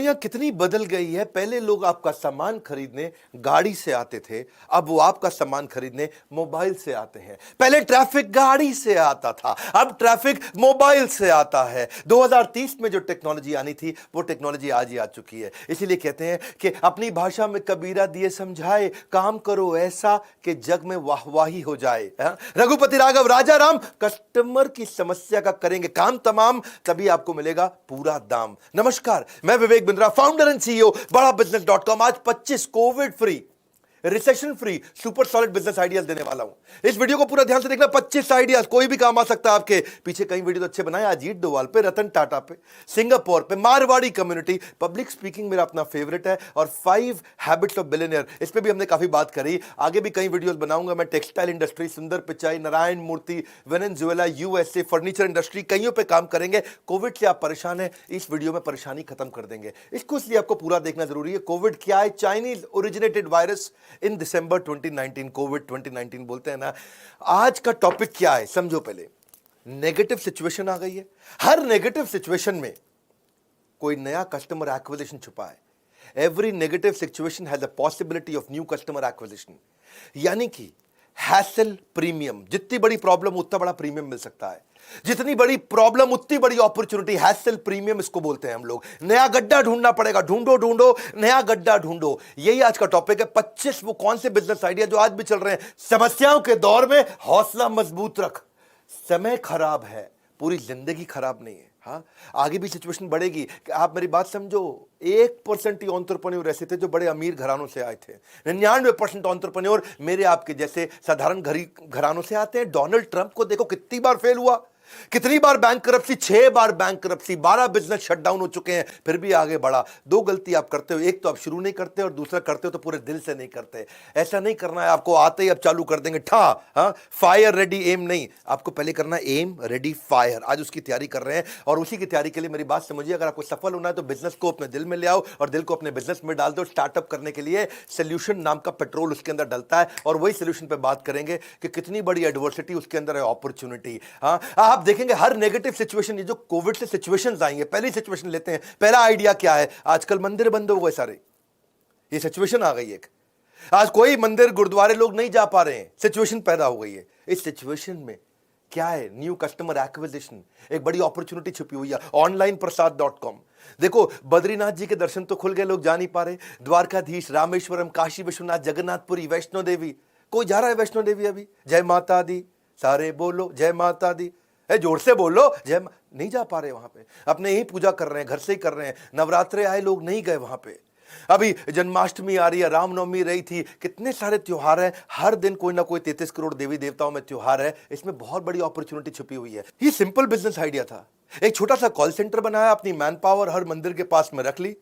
दुनिया कितनी बदल गई है। पहले लोग आपका सामान खरीदने गाड़ी से आते थे, अब वो आपका सामान खरीदने मोबाइल से आते हैं। पहले ट्रैफिक गाड़ी से आता था, अब ट्रैफिक मोबाइल से आता है। 2030 में जो टेक्नोलॉजी आनी थी वो टेक्नोलॉजी आज ही आ चुकी है। इसीलिए कहते हैं कि अपनी भाषा में कबीरा दिए समझाए, काम करो ऐसा कि जग में वाहवाही हो जाए। रघुपति राघव राजा राम, कस्टमर की समस्या का करेंगे काम तमाम, तभी आपको मिलेगा पूरा दाम। नमस्कार, मैं Vivek Bindra, founder and CEO बड़ा बिजनेस.com। आज 25 Covid free, recession free, super solid business ideas देने वाला हूं। इस वीडियो को पूरा ध्यान से देखना। 25 आइडियाज, कोई भी काम आ सकता है आपके। पीछे कई वीडियो अच्छे बनाए, अजीत डोवाल पे, रतन टाटा पे, सिंगापुर पे, मारवाड़ी कम्युनिटी, पब्लिक स्पीकिंग मेरा अपना फेवरेट है, और 5 हैबिट्स ऑफ बिलियनियर, इस पे भी हमने काफी बात करी। आगे भी कई वीडियोस बनाऊंगा मैं। टेक्सटाइल इंडस्ट्री, सुंदर पिचाई, नारायण मूर्ति, वेनेजुएला, यूएसए, फर्नीचर इंडस्ट्री, कईयों पे काम करेंगे। कोविड से आप परेशान हैं, इस वीडियो में परेशानी खत्म कर देंगे। इसको इसलिए आपको पूरा देखना जरूरी है। कोविड क्या है? Chinese originated virus in December 2019, Covid 2019 बोलते हैं ना। आज का टॉपिक क्या है समझो। पहले नेगेटिव सिचुएशन आ गई है। हर नेगेटिव सिचुएशन में कोई नया कस्टमर एक्विजिशन छुपा है। Every negative situation has a possibility of new customer acquisition. यानी कि हैसल प्रीमियम, जितनी बड़ी प्रॉब्लम उतना बड़ा प्रीमियम मिल सकता है, जितनी बड़ी प्रॉब्लम उतनी बड़ी अपॉर्चुनिटी। हैसल प्रीमियम इसको बोलते हैं हम लोग। नया गड्ढा ढूंढना पड़ेगा, ढूंढो ढूंढो नया गड्ढा ढूंढो। यही आज का टॉपिक है। 25 वो कौन से बिजनेस आइडिया जो आज भी चल रहे हैं। समस्याओं के दौर में हौसला मजबूत रख। समय खराब है, पूरी जिंदगी खराब नहीं है। हाँ, आगे भी सिचुएशन बढ़ेगी। आप मेरी बात समझो। 1% ही एंटरप्रेन्योर ऐसे थे जो बड़े अमीर घरानों से आए थे। 99% एंटरप्रेन्योर मेरे आपके जैसे साधारण घरानों से आते हैं। डोनाल्ड ट्रंप को देखो कितनी बार फेल हुआ, कितनी बार बैंक करप्सी, 6 बार बैंक करप्सी, 12 बिजनेस शटडाउन हो चुके हैं, फिर भी आगे बढ़ा। 2 गलती आप करते हो, एक तो आप शुरू नहीं करते और दूसरा करते हो तो पूरे दिल से नहीं करते। ऐसा नहीं करना है आपको, आते ही अब चालू कर देंगे ठा। हाँ, फायर रेडी एम नहीं, आपको पहले करना एम रेडी फायर। आज उसकी तैयारी कर रहे हैं और उसी की तैयारी के लिए मेरी बात समझिए। अगर आपको सफल होना है तो बिजनेस को अपने दिल में ले आओ और दिल को अपने बिजनेस में डाल दो। स्टार्टअप करने के लिए सोल्यूशन नाम का पेट्रोल उसके अंदर डलता है, और वही सोल्यूशन पे बात करेंगे कि कितनी बड़ी एडवर्सिटी उसके अंदर है, अपॉर्चुनिटी। हाँ, आप देखेंगे हर नेगेटिव सिचुएशन, ये जो कोविड से सिचुएशंस आई हैं, पहली सिचुएशन लेते हैं। पहला आइडिया क्या है? आजकल मंदिर बंद हो गए सारे, ये सिचुएशन आ गई एक। आज कोई मंदिर गुरुद्वारे लोग नहीं जा पा रहे हैं, सिचुएशन पैदा हो गई है। इस सिचुएशन में क्या है? न्यू कस्टमर एक्विजिशन, एक बड़ी अपॉर्चुनिटी छुपी हुई है। ऑनलाइन प्रसाद.com। देखो, बद्रीनाथ जी के दर्शन तो खुल गए, लोग जा नहीं पा रहे। द्वारकाधीश, रामेश्वरम, काशी विश्वनाथ, जगन्नाथपुरी, वैष्णो देवी, कोई जा रहा है वैष्णो देवी अभी? जय माता दी, सारे बोलो जय माता दी, जोर से बोलो जय। नहीं जा पा रहे वहां पे, अपने ही पूजा कर रहे हैं, घर से ही कर रहे हैं। नवरात्रे आए, लोग नहीं गए वहां पे। अभी जन्माष्टमी आ रही है, रामनवमी रही थी, कितने सारे त्योहार हैं। हर दिन कोई ना कोई 33 करोड़ देवी देवताओं में त्योहार है। इसमें बहुत बड़ी अपॉर्चुनिटी छुपी हुई है। ये सिंपल बिजनेस आइडिया था। एक छोटा सा कॉल सेंटर बनाया, अपनी मैन पावर हर मंदिर के पास में रख ली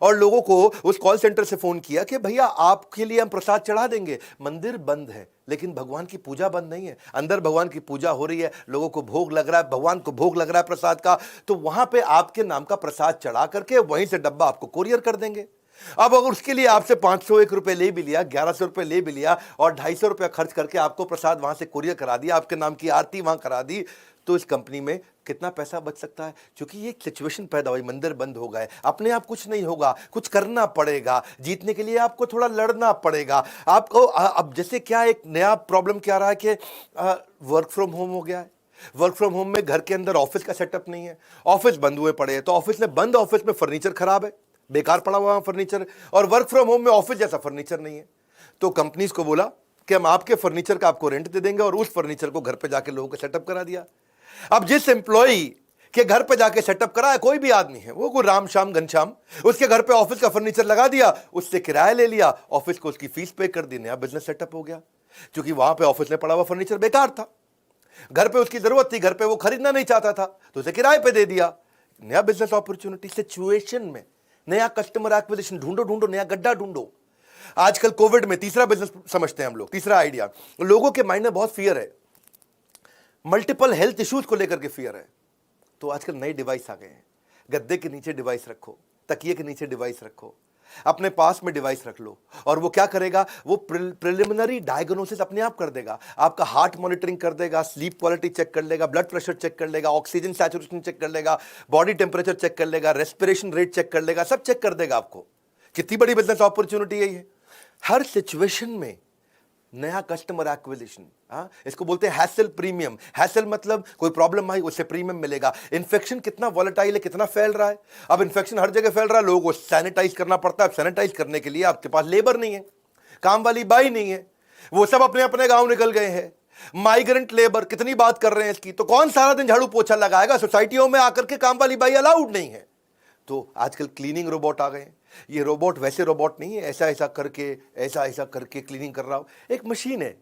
और लोगों को उस कॉल सेंटर से फोन किया कि भैया आपके लिए हम प्रसाद चढ़ा देंगे। मंदिर बंद है लेकिन भगवान की पूजा बंद नहीं है। अंदर भगवान की पूजा हो रही है, लोगों को भोग लग रहा है, भगवान को भोग लग रहा है प्रसाद का। तो वहां पे आपके नाम का प्रसाद चढ़ा करके वहीं से डब्बा आपको कुरियर कर देंगे। अब अगर उसके लिए आपसे 501 रुपए ले भी लिया, 1100 रुपए ले भी लिया और 250 रुपया खर्च करके आपको प्रसाद वहां से कुरियर करा दिया, आपके नाम की आरती वहां करा दी, तो इस कंपनी में कितना पैसा बच सकता है? क्योंकि ये सिचुएशन पैदा हुई, मंदिर बंद हो गए। अपने आप कुछ नहीं होगा, कुछ करना पड़ेगा। जीतने के लिए आपको थोड़ा लड़ना पड़ेगा। आपको अब जैसे क्या एक नया प्रॉब्लम क्या रहा है कि वर्क फ्रॉम होम हो गया है। वर्क फ्रॉम होम में घर के अंदर ऑफिस का सेटअप नहीं है, ऑफिस बंद हुए पड़े हैं। तो ऑफिस में बंद, ऑफिस में फर्नीचर खराब है, बेकार पड़ा हुआ फर्नीचर, और वर्क फ्रॉम होम में ऑफिस जैसा फर्नीचर नहीं है। तो कंपनीज को बोला कि हम आपके फर्नीचर का आपको रेंट दे देंगे, और उस फर्नीचर को घर पे जाके लोगों को सेटअप करा दिया। अब जिस एम्प्लॉई के घर पे जाके सेटअप करा है, कोई भी आदमी है, वो कोई राम श्याम घनश्याम, उसके घर पे ऑफिस का फर्नीचर लगा दिया, उससे किराया ले लिया, ऑफिस को उसकी फीस पे कर दी, नया बिजनेस सेटअप हो गया। क्योंकि वहां पे ऑफिस में पड़ा हुआ फर्नीचर बेकार था, घर पे उसकी जरूरत थी, घर पे वो खरीदना नहीं चाहता था, तो उसे किराए पे दे दिया, नया बिजनेस अपॉर्चुनिटी। सिचुएशन में नया कस्टमर एक्विजिशन ढूंढो, ढूंढो नया गड्ढा ढूंढो। आजकल कोविड में तीसरा बिजनेस समझते हैं हम लोग, तीसरा आइडिया। लोगों के माइंड में बहुत फियर है, मल्टीपल हेल्थ इश्यूज को लेकर के फियर है। तो आजकल नए डिवाइस आ गए हैं। गद्दे के नीचे डिवाइस रखो, तकिए के नीचे डिवाइस रखो। अपने पास में डिवाइस रख लो और वो क्या करेगा, वो प्रिलिमिनरी डायग्नोसिस अपने आप कर देगा। आपका हार्ट मॉनिटरिंग कर देगा, स्लीप क्वालिटी चेक कर लेगा, ब्लड प्रेशर चेक कर लेगा, ऑक्सीजन सैचुरेशन चेक कर लेगा, बॉडी टेम्परेचर चेक कर लेगा, रेस्पिरेशन रेट चेक कर लेगा, सब चेक कर देगा आपको। कितनी बड़ी बिजनेस अपॉर्चुनिटी है ये। हर सिचुएशन में नया कस्टमर एक्विजिशन, इसको बोलते हैं हैसल प्रीमियम। हैसल मतलब कोई प्रॉब्लम आई उससे प्रीमियम मिलेगा। इन्फेक्शन कितना वॉलेटाइल है, कितना फैल रहा है। अब इन्फेक्शन हर जगह फैल रहा है, लोगों को सैनिटाइज करना पड़ता है। सैनिटाइज करने के लिए आपके पास लेबर नहीं है, काम वाली बाई नहीं है, वो सब अपने अपने गांव निकल गए हैं। माइग्रेंट लेबर, कितनी बात कर रहे हैं इसकी। तो कौन सारा दिन झाड़ू पोछा लगाएगा। सोसाइटियों में आकर के काम वाली बाई अलाउड नहीं है। तो आजकल क्लीनिंग रोबोट आ गए। ये रोबोट वैसे रोबोट नहीं है, ऐसा ऐसा करके क्लीनिंग कर रहा हो। एक मशीन है,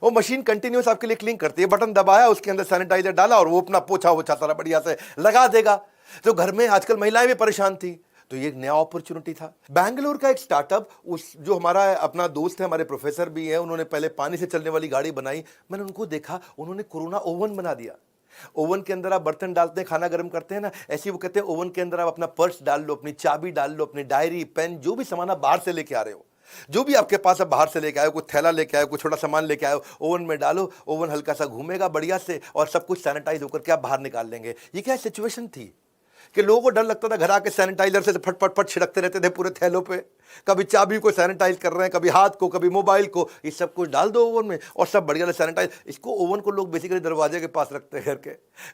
वो मशीन कंटिन्यूस आपके लिए क्लीन करती है। बटन दबाया, उसके अंदर सैनिटाइजर डाला और वो अपना पोछा वोछा सारा बढ़िया से लगा देगा। तो घर में आजकल महिलाएं भी परेशान थी, तो ये एक नया अपॉर्चुनिटी था। बैंगलोर का एक स्टार्टअप, उस जो हमारा अपना दोस्त है, हमारे प्रोफेसर भी है, उन्होंने पहले पानी से चलने वाली गाड़ी बनाई। मैंने उनको देखा, उन्होंने कोरोना ओवन बना दिया। ओवन के अंदर आप बर्तन डालते हैं, खाना गर्म करते हैं ना, ऐसे वो कहते हैं ओवन के अंदर आप अपना पर्स डाल लो, अपनी चाबी डाल लो, अपनी डायरी पेन, जो भी सामान आप बाहर से लेके आ रहे हो, जो भी आपके पास आप बाहर से लेके आए, कोई थैला लेके आए, कोई छोटा सामान लेके आए, ओवन में डालो। ओवन हल्का सा घूमेगा बढ़िया से और सब कुछ सैनिटाइज होकर के आप बाहर निकाल लेंगे। ये क्या सिचुएशन थी कि लोगों को डर लगता था, घर आके सैनिटाइजर से फट फट फट छिड़कते रहते थे पूरे थैलों पे। कभी चाबी को सैनिटाइज कर रहे हैं, कभी हाथ को, कभी मोबाइल को, ये सब कुछ डाल दो ओवन में और सब बढ़िया से सैनिटाइज। इसको ओवन को लोग बेसिकली दरवाजे के पास रखते हैं,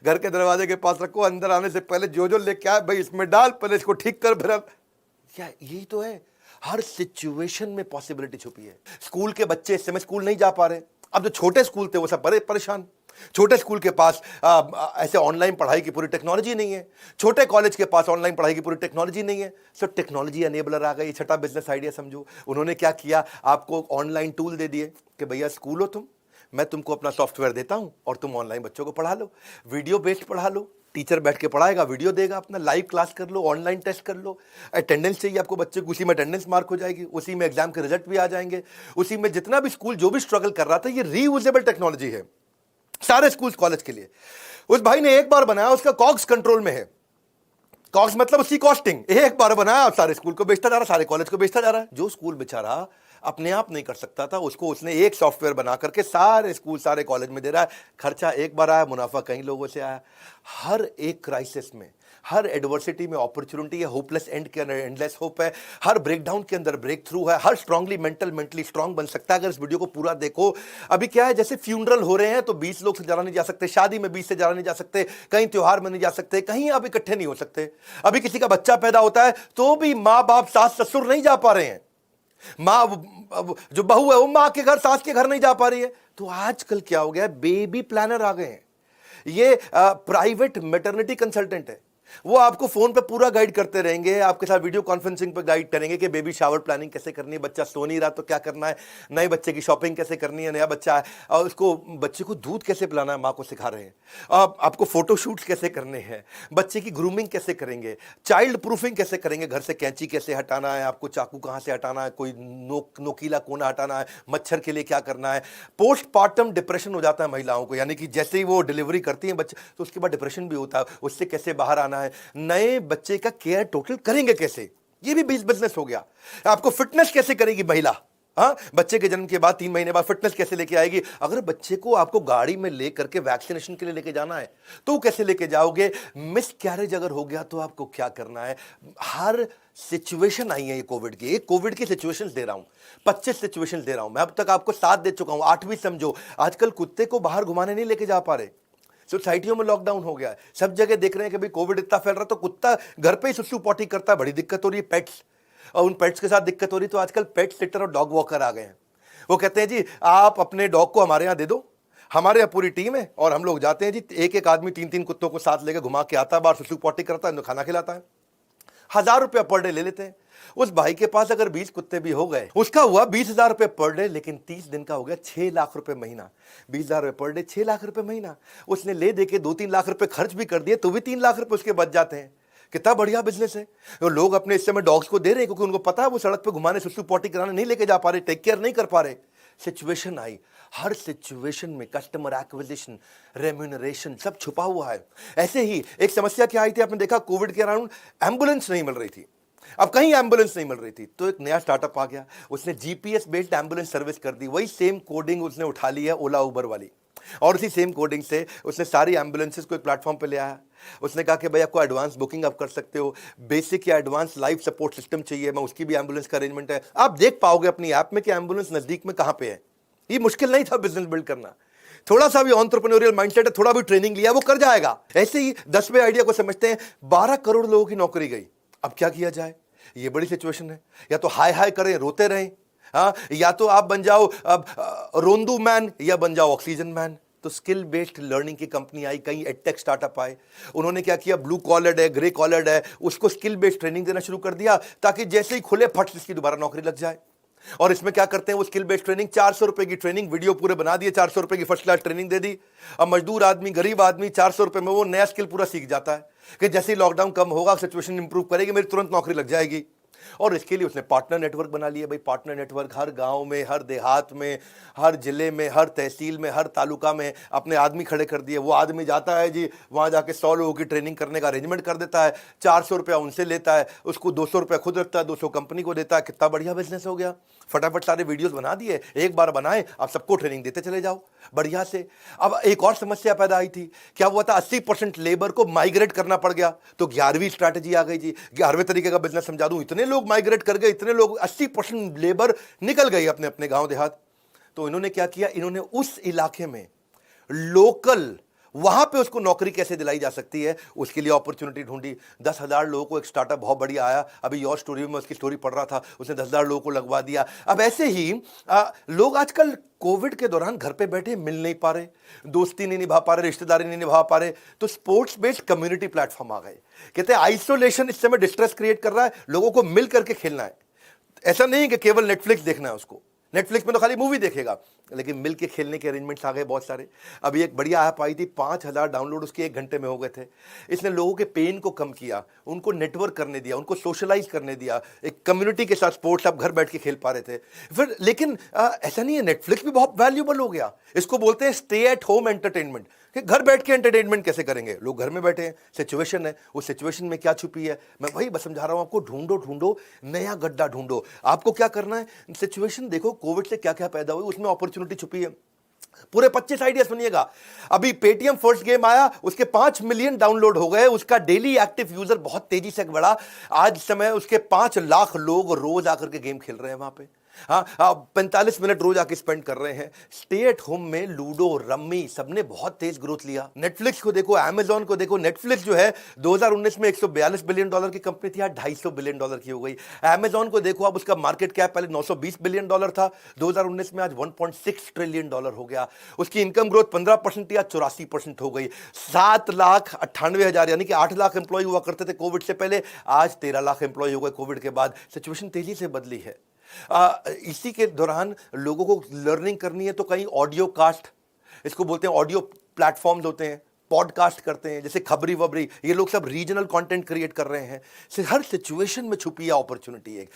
घर के दरवाजे के पास रखो। अंदर आने से पहले जो जो लेके आए भाई इसमें डाल, पहले इसको ठीक कर, फिर क्या यही तो है। हर सिचुएशन में पॉसिबिलिटी छुपी है। स्कूल के बच्चे इस समय स्कूल नहीं जा पा रहे। अब जो छोटे स्कूल थे वो सब बड़े परेशान। छोटे स्कूल के पास ऐसे ऑनलाइन पढ़ाई की पूरी टेक्नोलॉजी नहीं है। छोटे कॉलेज के पास ऑनलाइन पढ़ाई की पूरी टेक्नोलॉजी नहीं है। सो टेक्नोलॉजी एनेबलर आ गई। छठा बिजनेस आइडिया समझो। उन्होंने क्या किया, आपको ऑनलाइन टूल दे दिए कि भैया स्कूल हो तुम, मैं तुमको अपना सॉफ्टवेयर देता हूं और तुम ऑनलाइन बच्चों को पढ़ा लो, वीडियो बेस्ड पढ़ा लो। टीचर बैठ के पढ़ाएगा, वीडियो देगा, अपना लाइव क्लास कर लो, ऑनलाइन टेस्ट कर लो। अटेंडेंस चाहिए आपको बच्चे को, उसी में अटेंडेंस मार्क हो जाएगी, उसी में एग्जाम के रिजल्ट भी आ जाएंगे, उसी में जितना भी स्कूल जो भी स्ट्रगल कर रहा था, ये रीयूजेबल टेक्नोलॉजी है सारे स्कूल कॉलेज के लिए। उस भाई ने एक बार बनाया, उसका कॉग्स कंट्रोल में है। कॉग्स मतलब उसकी कॉस्टिंग। एक बार बनाया, सारे स्कूल को बेचता जा रहा, सारे कॉलेज को बेचता जा रहा है। जो स्कूल बेचारा अपने आप नहीं कर सकता था, उसको उसने एक सॉफ्टवेयर बना करके सारे स्कूल सारे कॉलेज में दे रहा है। खर्चा एक बार आया, मुनाफा कई लोगों से आया। हर एक क्राइसिस में, हर एडवर्सिटी में अपॉर्चुनिटी है। होपलेस एंड के अंदर एंडलेस होप है। हर ब्रेकडाउन के अंदर ब्रेक थ्रू है। हर स्ट्रांगली मेंटली स्ट्रांग बन सकता है अगर इस वीडियो को पूरा देखो। अभी क्या है, जैसे फ्यूनरल हो रहे हैं तो 20 लोग से ज्यादा नहीं जा सकते, शादी में 20 से ज्यादा नहीं जा सकते, कहीं त्योहार में नहीं जा सकते, कहीं आप इकट्ठे नहीं हो सकते। अभी किसी का बच्चा पैदा होता है तो भी माँ बाप सास ससुर नहीं जा पा रहे हैं। माँ जो बहू है वो माँ के घर, सास के घर नहीं जा पा रही है। तो आजकल क्या हो गया, बेबी प्लानर आ गए हैं। ये प्राइवेट मैटरनिटी कंसल्टेंट है। वो आपको फोन पे पूरा गाइड करते रहेंगे, आपके साथ वीडियो कॉन्फ्रेंसिंग पे गाइड करेंगे कि बेबी शावर प्लानिंग कैसे करनी है, बच्चा सो नहीं रहा तो क्या करना है, नए बच्चे की शॉपिंग कैसे करनी है, नया बच्चा है और उसको बच्चे को दूध कैसे पिलाना है, माँ को सिखा रहे हैं। आपको फोटोशूट्स कैसे करने हैं, बच्चे की ग्रूमिंग कैसे करेंगे, चाइल्ड प्रूफिंग कैसे करेंगे, घर से कैंची कैसे हटाना है, आपको चाकू कहाँ से हटाना है, कोई नोकीला कोना हटाना है, मच्छर के लिए क्या करना है। पोस्टपार्टम डिप्रेशन हो जाता है महिलाओं को, यानी कि जैसे ही वो डिलीवरी करती हैं बच्चे तो उसके बाद डिप्रेशन भी होता है, उससे कैसे बाहर आना है। नए बच्चे का केयर टोटल करेंगे कैसे, ये भी बिजनेस हो गया। आपको फिटनेस कैसे करेगी महिला, बच्चे के जन्म के बाद 3 महीने बाद फिटनेस कैसे लेके आएगी। अगर बच्चे को आपको गाड़ी में लेकर के वैक्सीनेशन के लिए लेके जाना है तो कैसे लेके जाओगे। मिस कैरेज अगर हो गया तो आपको क्या करना है। हर सिचुएशन आई है ये कोविड की सिचुएशंस दे रहा हूं, 25 सिचुएशंस दे रहा हूं मैं। अब तक आपको 7 दे चुका हूं, 8वीं समझो। आजकल कुत्ते को बाहर घुमाने नहीं लेके जा पा रहे, सोसाइटियों में लॉकडाउन हो गया है, सब जगह देख रहे हैं कि भाई कोविड इतना फैल रहा तो कुत्ता घर पे ही सुसु पॉटी करता है, बड़ी दिक्कत हो रही है। पेट्स, और उन पेट्स के साथ दिक्कत हो रही, तो आजकल पेट सिटर और डॉग वॉकर आ गए हैं। वो कहते हैं जी आप अपने डॉग को हमारे यहाँ दे दो, हमारे यहाँ पूरी टीम है और हम लोग जाते हैं जी, एक आदमी 3 कुत्तों को साथ लेकर घुमा के आता है, बाहर सुसु पॉटी करता है, खाना खिलाता है, 1000 रुपया पर डे ले लेते हैं। उस भाई के पास अगर 20 कुत्ते भी हो गए, उसका हुआ 20,000 रुपए पर डे, लेकिन 30 दिन का हो गया 6 लाख रुपए महीना। 20,000 रुपए पर डे, 6 लाख रुपए महीना। उसने ले दे के 2-3 लाख रुपए खर्च भी कर दिए तो भी 3 लाख रुपए उसके बच जाते हैं। कितना बढ़िया बिजनेस है। तो लोग अपने इस समय डॉग्स को दे रहे हैं क्योंकि उनको पता है वो सड़क पे घुमाने, सुसु पॉटी कराने नहीं लेके जा पा रहे, टेक केयर नहीं कर पा रहे। सिचुएशन आई, हर सिचुएशन में कस्टमर एक्विजिशन, रेम्यूनरेशन सब छुपा हुआ है। ऐसे ही एक समस्या क्या आई थी, आपने देखा कोविड के अराउंड एम्बुलेंस नहीं मिल रही थी। अब कहीं एम्बुलेंस नहीं मिल रही थी, तो एक नया स्टार्टअप आ गया, उसने जीपीएस बेस्ड एम्बुलेंस सर्विस कर दी। वही सेम कोडिंग उसने उठा ली है ओला उबर वाली, और उसी सेम कोडिंग से उसने सारी एम्बुलेंसेस को एक प्लेटफॉर्म पे ले आया। उसने कहा कि भाई आपको एडवांस बुकिंग आप कर सकते हो, बेसिक या एडवांस लाइफ सपोर्ट सिस्टम चाहिए, मैं उसकी भी एम्बुलेंस का अरेंजमेंट है। आप देख पाओगे अपनी ऐप में कि एम्बुलेंस नजदीक में कहां पे है। ये मुश्किल नहीं था बिजनेस बिल्ड करना, थोड़ा सा भी एंटरप्रेन्योरियल माइंडसेट है, थोड़ा भी ट्रेनिंग लिया, वो कर जाएगा। ऐसे ही 10वें आइडिया को समझते हैं, 12 करोड़ लोगों की नौकरी गई। अब क्या किया जाए, ये बड़ी सिचुएशन है। या तो हाय हाय करें, रोते रहें, हाँ, या तो आप बन जाओ अब रोंदू मैन, या बन जाओ ऑक्सीजन मैन। तो स्किल बेस्ड लर्निंग की कंपनी आई, कई एडटेक स्टार्टअप आए। उन्होंने क्या किया, ब्लू कॉलर्ड है, ग्रे कॉलर्ड है, उसको स्किल बेस्ड ट्रेनिंग देना शुरू कर दिया, ताकि जैसे ही खुले फट इसकी दोबारा नौकरी लग जाए। और इसमें क्या करते हैं वो स्किल बेस्ड ट्रेनिंग, 400 रुपए की ट्रेनिंग, वीडियो पूरे बना दिए, 400 रुपए की फर्स्ट क्लास ट्रेनिंग दे दी। अब मजदूर आदमी, गरीब आदमी 400 रुपए में वो नया स्किल पूरा सीख जाता है कि जैसे ही लॉकडाउन कम होगा, सिचुएशन इंप्रूव करेगी, मेरी तुरंत नौकरी लग जाएगी। और इसके लिए उसने पार्टनर नेटवर्क बना लिया। भाई पार्टनर नेटवर्क, हर गांव में, हर देहात में, हर जिले में, हर तहसील में, हर तालुका में अपने आदमी खड़े कर दिए। वो आदमी जाता है जी, वहां जाके 100 लोगों की ट्रेनिंग करने का अरेंजमेंट कर देता है, 400 रुपया उनसे लेता है, उसको 200 रुपया खुद रखता है, 200 कंपनी को देता है। कितना बढ़िया बिजनेस हो गया। फटाफट सारे वीडियोस बना दिए, एक बार बनाए, आप सबको ट्रेनिंग देते चले जाओ बढ़िया से। अब एक और समस्या पैदा आई थी, क्या हुआ था, 80% लेबर को माइग्रेट करना पड़ गया। तो 11वीं स्ट्रैटेजी आ गई जी, 11वें तरीके का बिजनेस समझा दूं। इतने लोग माइग्रेट कर गए, इतने लोग, 80% लेबर निकल गई अपने अपने गांव देहात। तो इन्होंने क्या किया, इन्होंने उस इलाके में लोकल, वहां पे उसको नौकरी कैसे दिलाई जा सकती है, उसके लिए अपॉर्चुनिटी ढूंढी। 10,000 लोगों को एक स्टार्टअप बहुत बढ़िया आया, अभी योर स्टोरी में उसकी स्टोरी पढ़ रहा था, उसने 10,000 लोगों को लगवा दिया। अब ऐसे ही लोग आजकल कोविड के दौरान घर पे बैठे मिल नहीं पा रहे, दोस्ती नहीं निभा पा रहे, रिश्तेदारी नहीं निभा पा रहे, तो स्पोर्ट्स बेस्ड कम्युनिटी प्लेटफॉर्म आ गए। कहते हैं आइसोलेशन इस समय डिस्ट्रेस क्रिएट कर रहा है, लोगों को मिल करके खेलना है। ऐसा नहीं कि केवल नेटफ्लिक्स देखना है उसको, नेटफ्लिक्स में तो खाली मूवी देखेगा, लेकिन मिल के खेलने के अरेंजमेंट्स आ गए बहुत सारे। अभी एक बढ़िया ऐप आई थी, 5,000 डाउनलोड उसके 1 घंटे में हो गए थे। इसने लोगों के पेन को कम किया, उनको नेटवर्क करने दिया, उनको सोशलाइज करने दिया, एक कम्युनिटी के साथ स्पोर्ट्स आप घर बैठ के खेल पा रहे थे। फिर लेकिन ऐसा नहीं है, नेटफ्लिक्स भी बहुत वैल्यूबल हो गया। इसको बोलते हैं स्टे एट होम एंटरटेनमेंट, कि घर बैठ के एंटरटेनमेंट कैसे करेंगे, लोग घर में बैठे हैं, सिचुएशन है, उस सिचुएशन में क्या छुपी है, मैं वही बस समझा रहा हूं आपको। ढूंढो ढूंढो, नया गड्ढा ढूंढो। आपको क्या करना है, सिचुएशन देखो, कोविड से क्या क्या पैदा हुई, उसमें अपॉर्चुनिटी छुपी है। पूरे 25 आइडिया सुनिएगा। अभी पेटीएम फर्स्ट गेम आया, उसके 5 मिलियन डाउनलोड हो गए, उसका डेली एक्टिव यूजर बहुत तेजी से बढ़ा। आज समय उसके 5 लाख लोग रोज आकर के गेम खेल रहे हैं वहां पे। हाँ, 45 मिनट रोज आके स्पेंड कर रहे हैं। स्टे एट होम में लूडो, रम्मी, सबने बहुत तेज ग्रोथ लिया। नेटफ्लिक्स को देखो, अमेजॉन को देखो। नेटफ्लिक्स जो है 2019 में $142 बिलियन की कंपनी थी, आज $250 बिलियन की हो गई। अमेजॉन को देखो, अब उसका मार्केट कैप पहले $920 बिलियन था 2019 में, आज $1.6 ट्रिलियन हो गया। उसकी इनकम ग्रोथ 15% या 84% हो गई। 7,98,000 यानी कि 8 लाख एम्प्लॉय हुआ करते थे कोविड से पहले, आज 13 लाख एम्प्लॉय हो गए कोविड के बाद। सिचुएशन तेजी से बदली है। इसी के दौरान लोगों को लर्निंग करनी है, तो कहीं ऑडियो कास्ट, इसको बोलते हैं, ऑडियो प्लेटफॉर्म्स होते हैं, पॉडकास्ट करते हैं, जैसे खबरी वबरी, ये लोग सब रीजनल कंटेंट क्रिएट कर रहे हैं। हर सिचुएशन में छुपी है अपॉर्चुनिटी। एक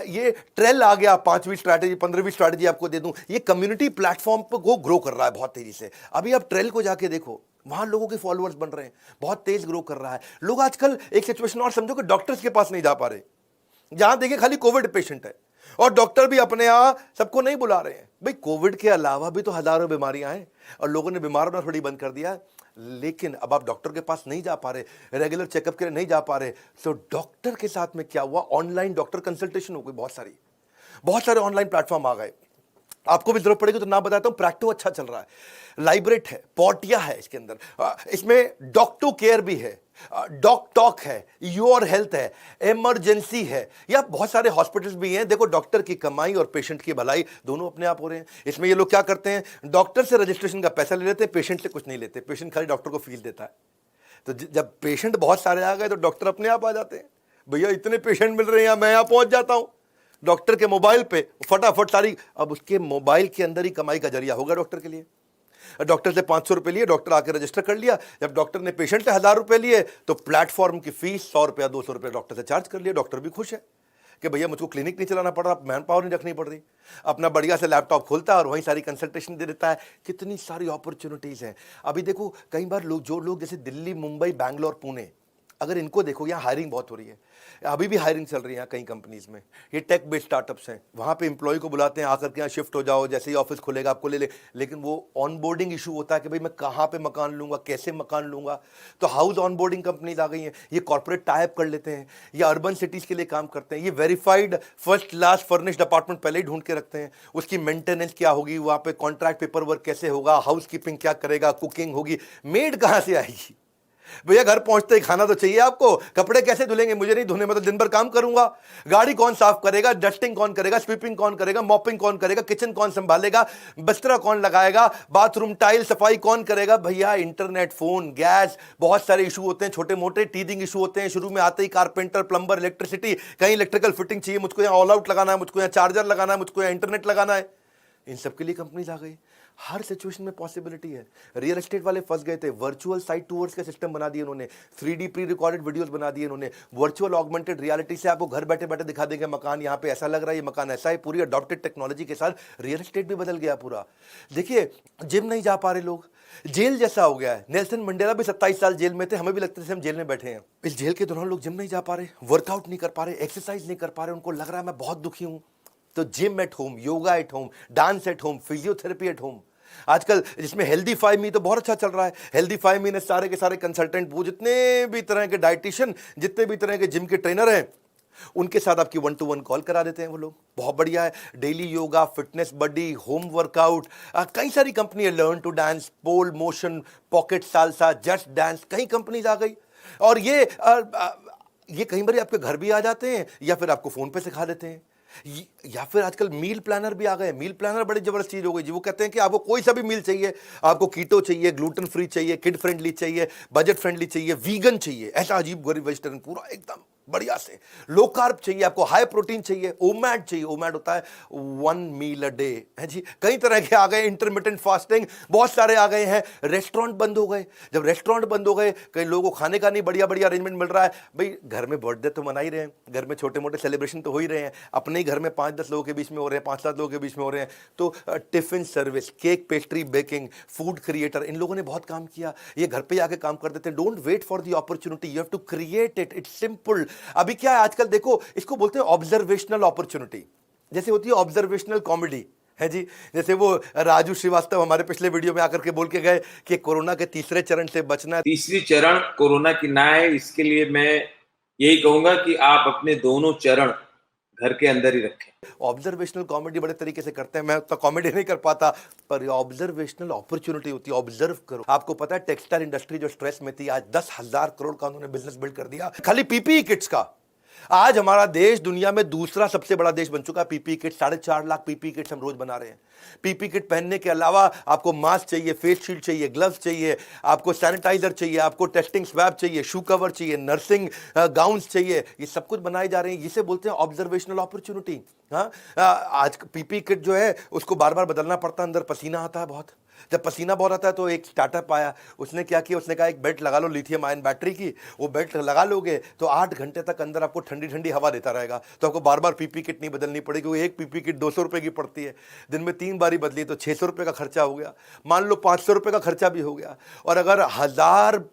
ये ट्रेल आ गया, 5वीं स्ट्रैटेजी, 15वीं स्ट्रैटेजी आपको दे दूं। ये कम्युनिटी प्लेटफॉर्म को ग्रो कर रहा है बहुत तेजी से। अभी आप ट्रेल को जाके देखो, वहां लोगों के फॉलोअर्स बन रहे हैं, बहुत तेज ग्रो कर रहा है। लोग आजकल एक सिचुएशन और समझो कि डॉक्टर्स के पास नहीं जा पा रहे, जहां देखिए खाली कोविड पेशेंट है, और डॉक्टर भी अपने यहां सबको नहीं बुला रहे हैं। भाई कोविड के अलावा भी तो हजारों बीमारियां हैं, और लोगों ने बीमार होना थोड़ी बंद कर दिया। लेकिन अब आप डॉक्टर के पास नहीं जा पा रहे, रेगुलर चेकअप के लिए नहीं जा पा रहे, तो डॉक्टर के साथ में क्या हुआ, ऑनलाइन डॉक्टर कंसल्टेशन हो गई। बहुत सारे ऑनलाइन प्लेटफॉर्म आ गए। आपको भी जरूरत पड़ेगी तो नाम बताता हूं, प्रैक्टो अच्छा चल रहा है, लाइब्रेट है, पोर्टिया है इसके अंदर, इसमें डॉक्टो केयर भी है, डॉक टॉक है, योर हेल्थ है, इमरजेंसी है, या बहुत सारे हॉस्पिटल्स भी हैं। देखो, डॉक्टर की कमाई और पेशेंट की भलाई दोनों अपने आप हो रहे हैं। इसमें ये लोग क्या करते हैं, डॉक्टर से रजिस्ट्रेशन का पैसा ले लेते हैं, पेशेंट से कुछ नहीं लेते, पेशेंट खाली डॉक्टर को फीस देता है। तो जब पेशेंट बहुत सारे आ गए तो डॉक्टर अपने आप आ जाते हैं, भैया इतने पेशेंट मिल रहे हैं, मैं यहां पहुंच जाता हूं डॉक्टर के मोबाइल पे, फटाफट सारी, अब उसके मोबाइल के अंदर ही कमाई का जरिया होगा डॉक्टर के लिए। डॉक्टर से 500 रुपए लिए, डॉक्टर आके रजिस्टर कर लिया। जब डॉक्टर ने पेशेंट से 1,000 रुपए लिए, तो प्लेटफॉर्म की फीस 100 रुपया 200 रुपये डॉक्टर से चार्ज कर लिया। डॉक्टर भी खुश है कि भैया मुझको क्लिनिक नहीं चलाना पड़ रहा, मैन पावर नहीं रखनी पड़ रही, अपना बढ़िया से लैपटॉप खोलता है और वहीं सारी कंसल्टेशन दे देता है। कितनी सारी अपॉर्चुनिटीज हैं। अभी देखो, कई बार लोग, जो लोग जैसे दिल्ली, मुंबई, बैंगलोर, पुणे, अगर इनको देखो, यहाँ हायरिंग बहुत हो रही है, अभी भी हायरिंग चल रही है कई कंपनीज में। ये टेक बेस्ड स्टार्टअप्स हैं, वहाँ पे एम्प्लॉय को बुलाते हैं, आकर के यहाँ शिफ्ट हो जाओ, जैसे ही ऑफिस खुलेगा आपको ले ले। लेकिन वो ऑनबोर्डिंग इशू होता है कि भाई मैं कहाँ पे मकान लूंगा, कैसे मकान लूंगा। तो हाउस ऑनबोर्डिंग कंपनीज आ गई हैं, ये कॉर्पोरेट टाइप कर लेते हैं, ये अर्बन सिटीज के लिए काम करते हैं, ये verified first class furnished apartment पहले ही ढूंढ के रखते हैं। उसकी मेंटेनेंस क्या होगी, वहाँ पे कॉन्ट्रैक्ट पेपर वर्क कैसे होगा, हाउस कीपिंग क्या करेगा, कुकिंग होगी, मेड कहाँ से आएगी। भैया घर पहुंचते ही खाना तो चाहिए आपको, कपड़े कैसे धुलेंगे, मुझे नहीं धुलने, मैं तो दिन भर काम करूंगा। गाड़ी कौन साफ करेगा, डस्टिंग कौन करेगा, स्वीपिंग कौन करेगा, मॉपिंग कौन करेगा, किचन कौन संभालेगा, बिस्तरा कौन लगाएगा, बाथरूम टाइल सफाई कौन करेगा। भैया इंटरनेट, फोन, गैस, बहुत सारे इशू होते हैं, छोटे मोटे टीदिंग इशू होते हैं। शुरू में आते ही कारपेंटर, प्लम्बर, इलेक्ट्रिसिटी, कहीं इलेक्ट्रिकल फिटिंग चाहिए, मुझको यहाँ ऑल आउट लगाना है, मुझको यहाँ चार्जर लगाना है, मुझको यहाँ इंटरनेट लगाना है। इन सबके लिए कंपनीज आ गई। हर सिचुएशन में पॉसिबिलिटी है। रियल एस्टेट वाले फंस गए थे, वर्चुअल साइट टूर्स का सिस्टम बना दिए उन्होंने, 3D प्री रिकॉर्डेड वीडियोस बना दिए उन्होंने, वर्चुअल ऑगमेंटेड रियलिटी से आपको घर बैठे बैठे दिखा देंगे मकान यहाँ पे ऐसा लग रहा है, ये मकान ऐसा है। पूरी अडॉप्टेड टेक्नोलॉजी के साथ रियल एस्टेट भी बदल गया पूरा। देखिए जिम नहीं जा पा रहे लोग, जेल जैसा हो गया है। नेल्सन मंडेला भी 27 साल जेल में थे, हमें भी लगता था हम जेल में बैठे हैं। इस जेल के दौरान लोग जिम नहीं जा पा रहे, वर्कआउट नहीं कर पा रहे, एक्सरसाइज नहीं कर पा रहे, उनको लग रहा है मैं बहुत दुखी हूं। तो gym at home, yoga at home, dance at home, physiotherapy at home. आजकल जिसमें हेल्दीफाई मी तो बहुत अच्छा चल रहा है। हेल्दीफाई मी ने सारे के सारे कंसल्टेंट, वो जितने भी तरह के डाइटिशियन, जितने भी तरह के जिम के ट्रेनर हैं, उनके साथ आपकी 1-to-1 कॉल करा देते हैं वो लोग। बहुत बढ़िया है। Daily yoga, fitness buddy, home workout, कई सारी कंपनी है, learn to dance, pole motion, pocket salsa, just dance, कई कंपनीज आ गई। और ये कई बार आपके घर भी आ जाते हैं या फिर आपको फोन पे सिखा देते हैं। या फिर आजकल मील प्लानर भी आ गए। मील प्लानर बड़ी जबरदस्त चीज हो गई जी। वो कहते हैं कि आपको कोई सा भी मील चाहिए, आपको कीटो चाहिए, ग्लूटेन फ्री चाहिए, किड फ्रेंडली चाहिए, बजट फ्रेंडली चाहिए, वीगन चाहिए, ऐसा अजीब गरीब वेजिटेरियन पूरा एकदम बढ़िया से, लो कार्ब चाहिए, आपको हाई प्रोटीन चाहिए, ओमैड चाहिए। ओमैड होता है 1 मील अ डे है जी। कई तरह के आ गए, इंटरमिटेंट फास्टिंग बहुत सारे आ गए हैं। रेस्टोरेंट बंद हो गए। जब रेस्टोरेंट बंद हो गए, कई लोगों को खाने का नहीं बढ़िया बढ़िया अरेंजमेंट मिल रहा है। भाई घर में बर्थडे तो मना ही रहे हैं, घर में छोटे मोटे सेलिब्रेशन तो हो ही रहे हैं, अपने ही घर में 5-10 लोगों के बीच में हो रहे हैं, 5-7 लोगों के बीच में हो रहे हैं। तो tiffin service, cake pastry baking, food creator, इन लोगों ने बहुत काम किया। ये घर पे आके काम कर देते हैं। Don't wait for the opportunity, you have to create it, it's simple. अभी क्या है आजकल देखो, इसको बोलते हैं ऑब्जर्वेशनल अपॉर्चुनिटी। जैसे होती है ऑब्जर्वेशनल कॉमेडी है जी। जैसे वो राजू श्रीवास्तव हमारे पिछले वीडियो में आकर के बोल के गए कि कोरोना के तीसरे चरण से बचना है। तीसरी चरण कोरोना की ना है, इसके लिए मैं यही कहूंगा कि आप अपने दोनों चरण घर के अंदर ही रखें। ऑब्जर्वेशनल कॉमेडी बड़े तरीके से करते हैं, मैं तो कॉमेडी नहीं कर पाता, पर ऑब्जर्वेशनल अपॉर्चुनिटी होती है। ऑब्जर्व करो। आपको पता है टेक्सटाइल इंडस्ट्री जो स्ट्रेस में थी, आज 10,000 करोड़ का उन्होंने बिजनेस बिल्ड कर दिया खाली पीपीई किट्स का। आज हमारा देश दुनिया में दूसरा सबसे बड़ा देश बन चुका है PPE kit. 4.5 lakh PPE kits हम रोज बना रहे हैं। पीपीई किट पहनने के अलावा आपको मास्क चाहिए, फेस शील्ड चाहिए, ग्लव्स चाहिए, आपको सैनिटाइजर चाहिए, आपको टेस्टिंग स्वैब चाहिए, शू कवर चाहिए, नर्सिंग गाउन्स चाहिए। ये सब कुछ बनाए जा रहे हैं। इसे बोलते हैं ऑब्जर्वेशनल अपॉर्चुनिटी। हाँ, आज पीपीई किट जो है उसको बार बार बदलना पड़ता है, अंदर पसीना आता है बहुत। जब पसीना बहुत आता है तो एक स्टार्टअप आया, उसने क्या किया, उसने कहा एक बेल्ट लगा लो लिथियम आयन बैटरी की। वो बेल्ट लगा लोगे तो 8 घंटे तक अंदर आपको ठंडी ठंडी हवा देता रहेगा। तो आपको बार बार पीपी किट नहीं बदलनी पड़ेगी। वो एक पीपी किट 200 रुपए की पड़ती है, दिन में 3 बारी बदली तो 600 रुपए का खर्चा हो गया। मान लो 500 रुपए का खर्चा भी हो गया। और अगर 1000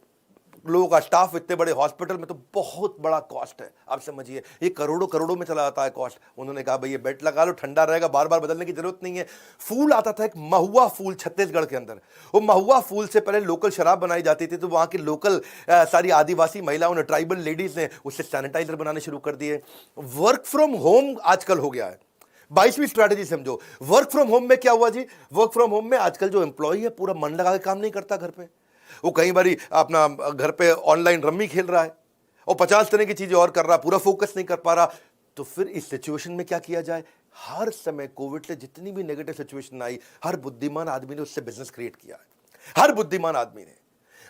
लोगों का स्टाफ इतने बड़े हॉस्पिटल में, तो बहुत बड़ा कॉस्ट है। आप समझिए ये करोड़ों करोड़ों में चला जाता है कॉस्ट। उन्होंने कहा भाई ये बेल्ट लगा लो, ठंडा रहेगा, बार बार बदलने की जरूरत नहीं है। फूल आता था एक महुआ फूल छत्तीसगढ़ के अंदर। वो महुआ फूल से पहले लोकल शराब बनाई जाती थी, तो वहां की लोकल सारी आदिवासी महिलाओं ने, ट्राइबल लेडीज ने उससे सैनिटाइजर बनाने शुरू कर दिए। वर्क फ्रॉम होम आजकल हो गया है। 22वीं स्ट्रैटेजी समझो। वर्क फ्रॉम होम में क्या हुआ जी, वर्क फ्रॉम होम में आजकल जो एम्प्लॉय है पूरा मन लगा के काम नहीं करता घर पे। वो कई बारी अपना घर पे ऑनलाइन रम्मी खेल रहा है और 50 तरह की चीजें और कर रहा है, पूरा फोकस नहीं कर पा रहा। तो फिर इस सिचुएशन में क्या किया जाए। हर समय कोविड से जितनी भी नेगेटिव सिचुएशन आई, हर बुद्धिमान आदमी ने उससे बिजनेस क्रिएट किया है। हर बुद्धिमान आदमी ने।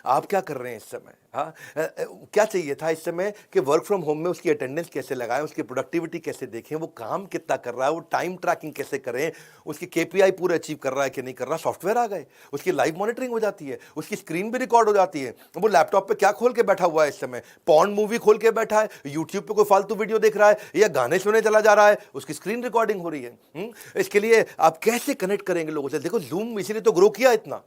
आप क्या कर रहे हैं इस समय? हाँ, क्या चाहिए था इस समय कि वर्क फ्रॉम होम में उसकी अटेंडेंस कैसे लगाएं, उसकी प्रोडक्टिविटी कैसे देखें, वो काम कितना कर रहा है, वो टाइम ट्रैकिंग कैसे करें, उसकी केपीआई पूरा अचीव कर रहा है कि नहीं कर रहा। सॉफ्टवेयर आ गए, उसकी लाइव मॉनिटरिंग हो जाती है, उसकी स्क्रीन भी रिकॉर्ड हो जाती है। वो लैपटॉप पे क्या खोल के बैठा हुआ है इस समय, पॉर्न मूवी खोल के बैठा है, यूट्यूब पे कोई फालतू वीडियो देख रहा है या गाने सुने चला जा रहा है, उसकी स्क्रीन रिकॉर्डिंग हो रही है। इसके लिए आप कैसे कनेक्ट करेंगे लोगों से? देखो जूम इसीलिए तो ग्रो किया इतना।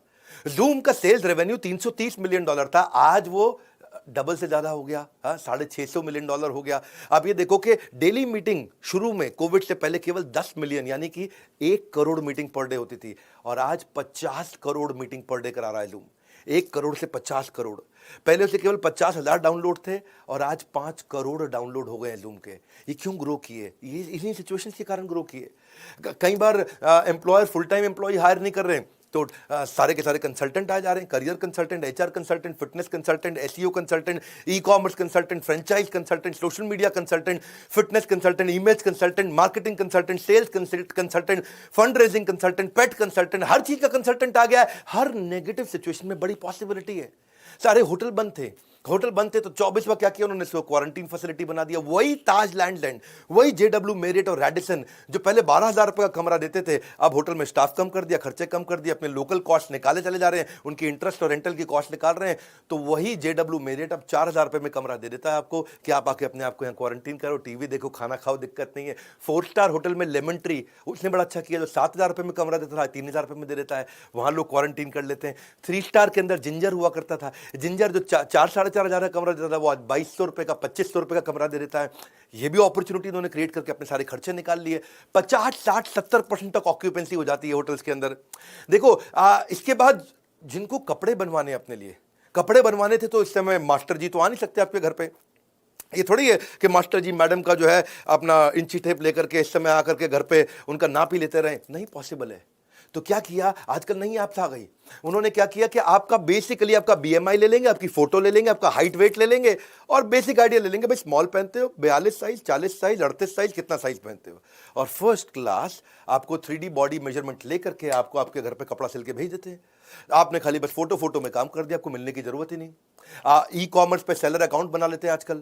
जूम का सेल्स रेवेन्यू $330 मिलियन था, आज वो डबल से ज़्यादा हो गया, $650 मिलियन हो गया। आप ये देखो कि डेली मीटिंग शुरू में कोविड से पहले केवल 10 मिलियन यानी कि 1 करोड़ मीटिंग पर डे होती थी, और आज 50 करोड़ मीटिंग पर डे करा रहा है लूम। 1 करोड़ से 50 करोड़। पहले उसे केवल 50,000 डाउनलोड थे और आज 5 करोड़ डाउनलोड हो गए हैं लूम के। ये क्यों ग्रो किए? ये इन्हीं सिचुएशन के कारण ग्रो किए। कई बार employer full time employ hire नहीं कर रहे हैं, तो सारे के सारे कंसल्टेंट आ जा रहे हैं, career consultant, HR consultant, fitness consultant, SEO consultant, e commerce consultant, franchise consultant, social media consultant, fitness consultant, image consultant, marketing consultant, sales consultant, fund raising consultant, pet consultant, हर चीज का कंसल्टेंट आ गया है। हर negative situation में बड़ी possibility है। सारे hotel बंद थे, तो 24वां क्या किया उन्होंने? क्वारंटीन फैसिलिटी बना दिया। वही ताज लैंड, वही जेडब्ल्यू मेरिट और रैडिसन जो पहले 12,000 रुपए का कमरा देते थे, अब होटल में स्टाफ कम कर दिया, खर्चे कम कर दिया, अपने लोकल कॉस्ट निकाले चले जा रहे हैं, उनकी इंटरेस्ट और रेंटल की कॉस्ट निकाल रहे हैं। तो वही जेडब्ल्यू मेरिट अब 4,000 रुपए में कमरा दे देता है आपको कि आप आके अपने आप को यहाँ क्वारंटीन करो, टीवी देखो, खाना खाओ, दिक्कत नहीं है। 4 स्टार होटल में लेमन ट्री, उसने बड़ा अच्छा किया, जो 7,000 रुपए में कमरा देता था 3,000 रुपए में दे देता है, वहां लोग क्वारंटीन कर लेते हैं। 3 स्टार के अंदर जिंजर हुआ करता था, जिंजर जो 4-4,500 का कमरा देता था, वो आज 2,200 रुपए का, 2,500 रुपए का कमरा दे देता है। ये भी अपॉर्चुनिटी उन्होंने क्रिएट करके अपने सारे खर्चे निकाल लिए। 50, 60, 70% तक ऑक्यूपेंसी हो जाती है होटल्स के अंदर। देखो इसके बाद जिनको कपड़े बनवाने, अपने लिए कपड़े बनवाने थे, तो इस समय मास्टर जी तो आ नहीं सकते आपके घर पे। ये थोड़ी है कि मास्टर जी मैडम का जो है अपना इंची टेप लेकर के इस समय आकर के घर पे उनका नाप ही लेते रहे, नहीं पॉसिबल है। तो क्या किया, आजकल नई ऐप्स आ गई, उन्होंने क्या किया कि आपका बेसिकली आपका बीएमआई ले लेंगे, आपकी फोटो ले लेंगे, आपका हाइट वेट ले लेंगे और बेसिक आइडिया ले लेंगे, भाई स्मॉल पहनते हो, 42 साइज, 40 साइज, 38 साइज, कितना साइज पहनते हो, और फर्स्ट क्लास आपको 3D बॉडी मेजरमेंट लेकर के आपको आपके घर पे कपड़ा सिल के भेज देते हैं। आपने खाली बस फोटो में काम कर दिया, आपको मिलने की जरूरत ही नहीं। ई कॉमर्स पे सेलर अकाउंट बना लेते हैं आजकल,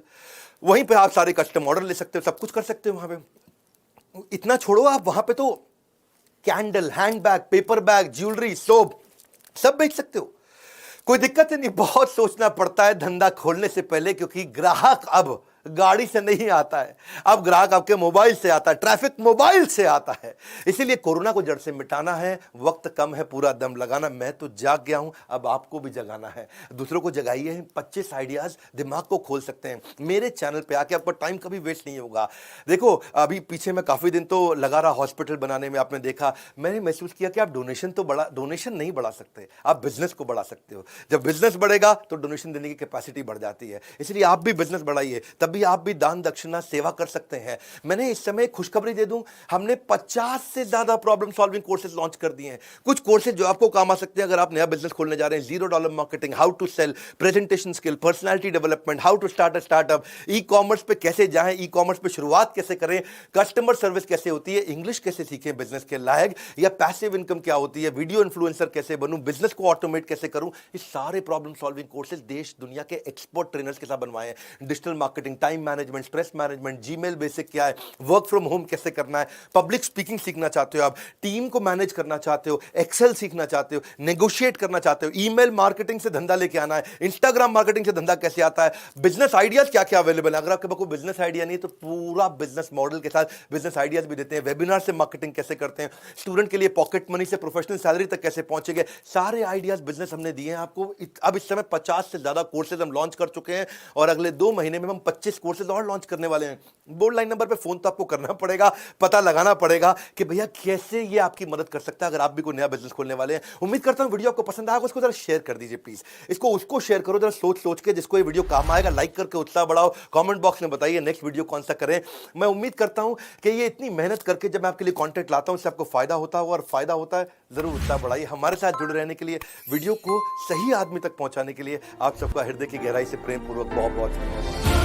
वहीं पे आप सारे कस्टम ऑर्डर ले सकते हो, सब कुछ कर सकते हो वहां पे। इतना छोड़ो, आप वहां पे तो candle, handbag, paper bag, jewellery, soap सब बेच सकते हो, कोई दिक्कत नहीं। बहुत सोचना पड़ता है धंधा खोलने से पहले, क्योंकि ग्राहक अब गाड़ी से नहीं आता है, अब ग्राहक आपके मोबाइल से आता है, ट्रैफिक मोबाइल से आता है। इसीलिए कोरोना को जड़ से मिटाना है, वक्त कम है, पूरा दम लगाना। मैं तो जाग गया हूं, अब आपको भी जगाना है, दूसरों को जगाइए। 25 आइडियाज दिमाग को खोल सकते हैं। मेरे चैनल पे आके आपका टाइम कभी वेस्ट नहीं होगा। देखो अभी पीछे मैं काफी दिन तो लगा रहा हॉस्पिटल बनाने में, आपने देखा, मैंने महसूस किया कि आप डोनेशन नहीं बढ़ा सकते, आप बिजनेस को बढ़ा सकते हो। जब बिजनेस बढ़ेगा तो डोनेशन देने की कैपेसिटी बढ़ जाती है। इसलिए आप भी बिजनेस बढ़ाइए, भी आप भी दान दक्षिणा सेवा कर सकते हैं। मैंने इस समय खुशखबरी दे दूं, हमने 50 से ज्यादा प्रॉब्लम सॉल्विंग कोर्सेज लॉन्च कर दिए हैं। कुछ कोर्सेज जो आपको काम आ सकते हैं अगर आप नया बिजनेस खोलने जा रहे हैं। $0 marketing, how to sell, presentation skill, personality development, how to start a startup, e-commerce पे कैसे जाएं, ई कॉमर्स पे शुरुआत कैसे करें, कस्टमर सर्विस कैसे होती है, इंग्लिश कैसे सीखें बिजनेस के लायक, या पैसिव इनकम क्या होती है, वीडियो इन्फ्लुएंसर कैसे बनूं, बिजनेस को ऑटोमेट कैसे करूं। ये सारे प्रॉब्लम सॉल्विंग कोर्सेज देश दुनिया के एक्सपर्ट ट्रेनर्स के साथ बनवाए हैं। Digital marketing, time management, stress management, Gmail basic क्या है, वर्क फ्रॉम होम कैसे करना है, पब्लिक स्पीकिंग सीखना चाहते हो आप, टीम को मैनेज करना चाहते हो, एक्सेल सीखना चाहते हो, नेगोशिएट करना चाहते हो, ईमेल मार्केटिंग से धंधा लेके आना है, इंस्टाग्राम मार्केटिंग से धंधा कैसे आता है, बिजनेस आइडियाज क्या क्या अवेलेबल है। अगर आपके पास कोई बिजनेस आइडिया नहीं तो पूरा बिजनेस मॉडल के साथ बिजनेस आइडियाज भी देते हैं। वेबिनार से मार्केटिंग कैसे करते हैं, स्टूडेंट के लिए पॉकेट मनी से प्रोफेशनल सैलरी तक कैसे पहुंचेंगे, सारे आइडियाज बिजनेस हमने दिए हैं आपको। अब इस समय 50 से ज्यादा कोर्सेज हम लॉन्च कर चुके हैं और अगले 2 महीने में हम 25 कोर्सेज और लॉन्च करने वाले हैं। बोर्ड लाइन नंबर पे फोन तो आपको करना पड़ेगा, पता लगाना पड़ेगा कि भैया कैसे ये आपकी मदद कर सकता है अगर आप भी कोई नया बिजनेस खोलने वाले हैं। उम्मीद करता हूं वीडियो आपको पसंद आएगा, उसको जरा शेयर कर दीजिए प्लीज, इसको उसको शेयर करो जरा सोच के, जिसको ये वीडियो काम आएगा। लाइक करके उत्साह बढ़ाओ, कमेंट बॉक्स में बताइए नेक्स्ट वीडियो कौन सा करें। मैं उम्मीद करता हूं कि ये इतनी मेहनत करके जब मैं आपके लिए कंटेंट लाता हूं इससे आपको फायदा होता होगा, और फायदा होता है जरूर उत्साह बढ़ाइए। हमारे साथ जुड़े रहने के लिए, वीडियो को सही आदमी तक पहुंचाने के लिए आप सबका हृदय की गहराई से प्रेम पूर्वक बहुत बहुत धन्यवाद।